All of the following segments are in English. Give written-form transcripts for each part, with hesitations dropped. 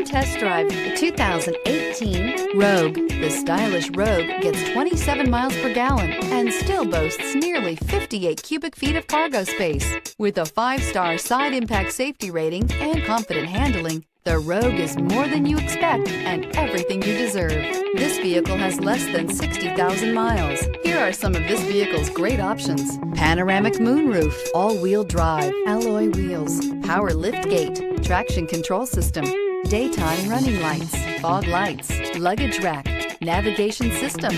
test drive the 2018 Rogue. The stylish Rogue gets 27 miles per gallon and still boasts nearly 58 cubic feet of cargo space. With a 5-star side impact safety rating and confident handling, the Rogue is more than you expect and everything you deserve. This vehicle has less than 60,000 miles. Here are some of this vehicle's great options: panoramic moonroof, all-wheel drive, alloy wheels, power liftgate, traction control system, daytime running lights, fog lights, luggage rack, navigation system,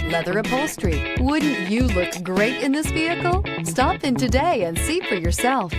leather upholstery. Wouldn't you look great in this vehicle? Stop in today and see for yourself.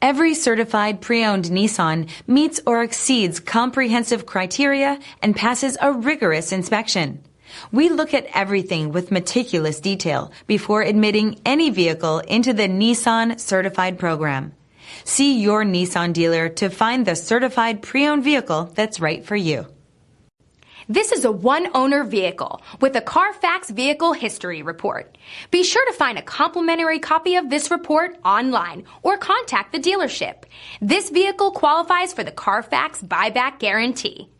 Every certified pre-owned Nissan meets or exceeds comprehensive criteria and passes a rigorous inspection. We look at everything with meticulous detail before admitting any vehicle into the Nissan Certified Program. See your Nissan dealer to find the certified pre-owned vehicle that's right for you. This is a one-owner vehicle with a Carfax Vehicle History Report. Be sure to find a complimentary copy of this report online or contact the dealership. This vehicle qualifies for the Carfax Buyback Guarantee.